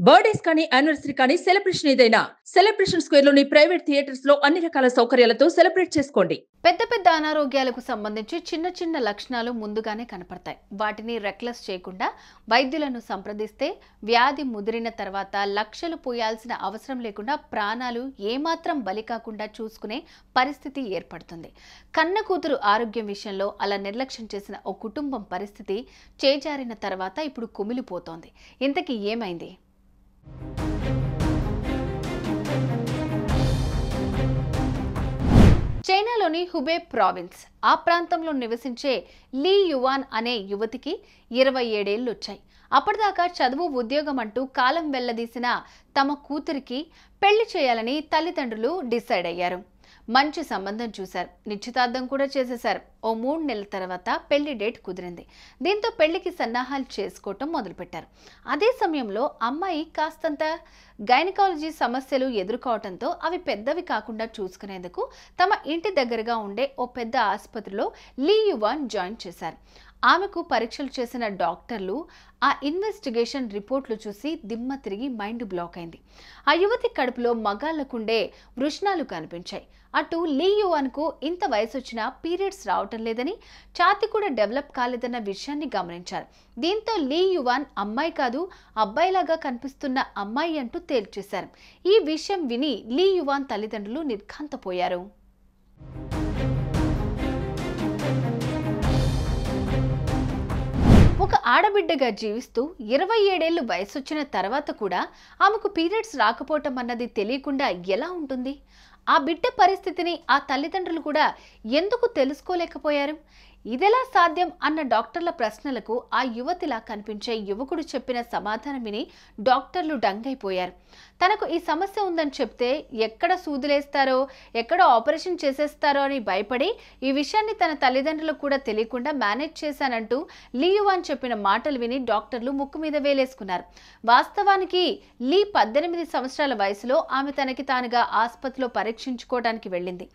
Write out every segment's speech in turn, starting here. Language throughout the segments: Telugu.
బర్త్డేస్ కానీ యానివర్సరీ కానీ సెలబ్రేషన్ ఏదైనా సెలబ్రేషన్ స్క్వేర్ లోని ప్రైవేట్ థియేటర్స్ లో అన్ని రకాల సౌకర్యాలతో సెలబ్రేట్ చేసుకోండి. పెద్ద పెద్ద అనారోగ్యాలకు సంబంధించి చిన్న చిన్న లక్షణాలు ముందుగానే కనపడతాయి. వాటిని రెక్లెస్ చేయకుండా వైద్యులను సంప్రదిస్తే వ్యాధి ముదిరిన తర్వాత లక్షలు పోయాల్సిన అవసరం లేకుండా ప్రాణాలు ఏమాత్రం బలి కాకుండా చూసుకునే పరిస్థితి ఏర్పడుతుంది. కన్న కూతురు ఆరోగ్యం విషయంలో అలా నిర్లక్ష్యం చేసిన ఓ కుటుంబం పరిస్థితి చేజారిన తర్వాత ఇప్పుడు కుమిలిపోతోంది. ఇంతకీ ఏమైంది? చైనాలోని హుబే ప్రావిన్స్ ఆ ప్రాంతంలో నివసించే లీ యువాన్ అనే యువతికి 27 ఏళ్లు వచ్చాయి. అప్పటిదాకా చదువు ఉద్యోగం అంటూ కాలం వెళ్లదీసిన తమ కూతురికి పెళ్లి చేయాలని తల్లిదండ్రులు డిసైడ్ అయ్యారు. మంచి సంబంధం చూశారు, నిశ్చితార్థం కూడా చేసేశారు. ఓ 3 నెలల తర్వాత పెళ్లి డేట్ కుదిరింది. దీంతో పెళ్లికి సన్నాహాలు చేసుకోవటం మొదలుపెట్టారు. అదే సమయంలో అమ్మాయి కాస్తంత గైనకాలజీ సమస్యలు ఎదుర్కోవడంతో అవి పెద్దవి కాకుండా చూసుకునేందుకు తమ ఇంటి దగ్గరగా ఉండే ఓ పెద్ద ఆసుపత్రిలో లీ యువాన్ జాయిన్ చేశారు. ఆమెకు పరీక్షలు చేసిన డాక్టర్లు ఆ ఇన్వెస్టిగేషన్ రిపోర్ట్లు చూసి దిమ్మ తిరిగి మైండ్ బ్లాక్ అయింది. ఆ యువతి కడుపులో మగాళ్లకుండే వృషణాలు కనిపించాయి. అటు లీ యువాన్కు ఇంత వయసు వచ్చినా పీరియడ్స్ రావటం లేదని, ఛాతీ కూడా డెవలప్ కాలేదన్న విషయాన్ని గమనించారు. దీంతో లీ యువాన్ అమ్మాయి కాదు అబ్బాయిలాగా కనిపిస్తున్న అమ్మాయి అంటూ తేల్చేశారు. ఈ విషయం విని లీ యువాన్ తల్లిదండ్రులు నిర్ఘాంతపోయారు. ఒక ఆడబిడ్డగా జీవిస్తూ 27 ఏళ్లు వయసొచ్చిన తర్వాత కూడా ఆమెకు పీరియడ్స్ రాకపోవటం అన్నది తెలియకుండా ఎలా ఉంటుంది? ఆ బిడ్డ పరిస్థితిని ఆ తల్లిదండ్రులు కూడా ఎందుకు తెలుసుకోలేకపోయారు? ఇదెలా సాధ్యం అన్న డాక్టర్ల ప్రశ్నలకు ఆ యువతిలా కనిపించే యువకుడు చెప్పిన సమాధానం విని డాక్టర్లు డంగైపోయారు. తనకు ఈ సమస్య ఉందని చెప్తే ఎక్కడ సూదులేస్తారో, ఎక్కడ ఆపరేషన్ చేసేస్తారో అని భయపడి ఈ విషయాన్ని తన తల్లిదండ్రులకు కూడా తెలియకుండా మేనేజ్ చేశానంటూ లీ యువాన్ చెప్పిన మాటలు విని డాక్టర్లు ముక్కు మీద వేలేసుకున్నారు. వాస్తవానికి లీ 18 సంవత్సరాల వయసులో ఆమె తనకి తానుగా ఆసుపత్రిలో పరీక్షించుకోవడానికి వెళ్ళింది.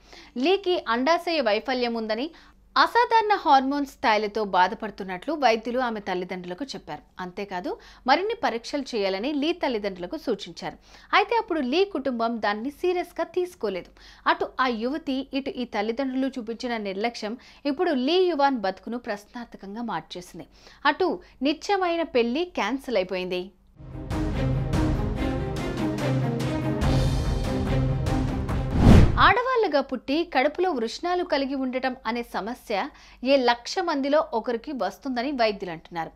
లీకి అండాశయ వైఫల్యం ఉందని, అసాధారణ హార్మోన్ స్థాయిలతో బాధపడుతున్నట్లు వైద్యులు ఆమె తల్లిదండ్రులకు చెప్పారు. అంతేకాదు మరిన్ని పరీక్షలు చేయాలని లీ తల్లిదండ్రులకు సూచించారు. అయితే అప్పుడు లీ కుటుంబం దాన్ని సీరియస్గా తీసుకోలేదు. అటు ఆ యువతి, ఇటు ఈ తల్లిదండ్రులు చూపించిన నిర్లక్ష్యం ఇప్పుడు లీ యువాన్ బతుకును ప్రశ్నార్థకంగా మార్చేసింది. అటు నిత్యమైన పెళ్లి క్యాన్సిల్ అయిపోయింది. ఆడవాళ్లుగా పుట్టి కడుపులో వృషణాలు కలిగి ఉండటం అనే సమస్య ఏ 1,00,000 మందిలో ఒకరికి వస్తుందని వైద్యులు అంటున్నారు.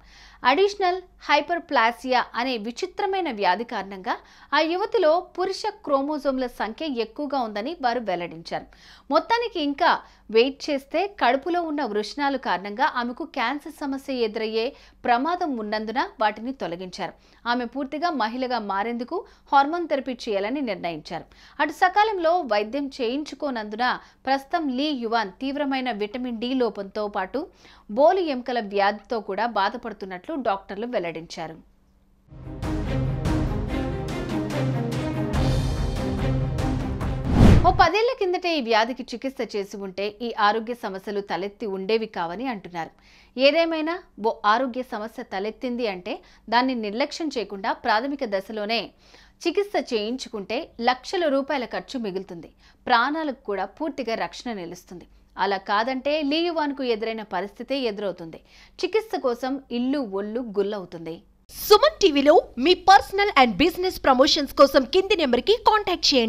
అడిషనల్ హైపర్ప్లాసియా అనే విచిత్రమైన వ్యాధి కారణంగా ఆ యువతిలో పురుష క్రోమోజోమ్ల సంఖ్య ఎక్కువగా ఉందని వారు వెల్లడించారు. మొత్తానికి ఇంకా వెయిట్ చేస్తే కడుపులో ఉన్న వృషణాలు కారణంగా ఆమెకు క్యాన్సర్ సమస్య ఎదురయ్యే ప్రమాదం ఉన్నందున వాటిని తొలగించారు. ఆమె పూర్తిగా మహిళగా మారేందుకు హార్మోన్ థెరపీ చేయాలని నిర్ణయించారు. అటు సకాలంలో వైద్యం చేయించుకోనందున ప్రస్తుతం లీ యువాన్ తీవ్రమైన విటమిన్ డి లోపంతో పాటు బోలు ఎముకల వ్యాధితో కూడా బాధపడుతున్నట్లు డాక్టర్లు వెల్లడించారు. ఓ 10 ఏళ్ల కిందటే ఈ వ్యాధికి చికిత్స చేసి ఉంటే ఈ ఆరోగ్య సమస్యలు తలెత్తి ఉండేవి కావని అంటున్నారు. ఏదేమైనా ఓ ఆరోగ్య సమస్య తలెత్తింది అంటే దాన్ని నిర్లక్ష్యం చేయకుండా ప్రాథమిక దశలోనే చికిత్స చేయించుకుంటే లక్షల రూపాయల ఖర్చు మిగులుతుంది. ప్రాణాలకు కూడా పూర్తిగా రక్షణ నిలుస్తుంది. అలా కాదంటే లీ యువాన్కు ఎదురైన పరిస్థితే ఎదురవుతుంది. చికిత్స కోసం ఇల్లు ఒళ్ళు గుల్లవుతుంది. సుమన్ టీవీలో మీ పర్సనల్ అండ్ బిజినెస్ ప్రమోషన్స్ కోసం కింది నెంబర్కి కాంటాక్ట్ చేయండి.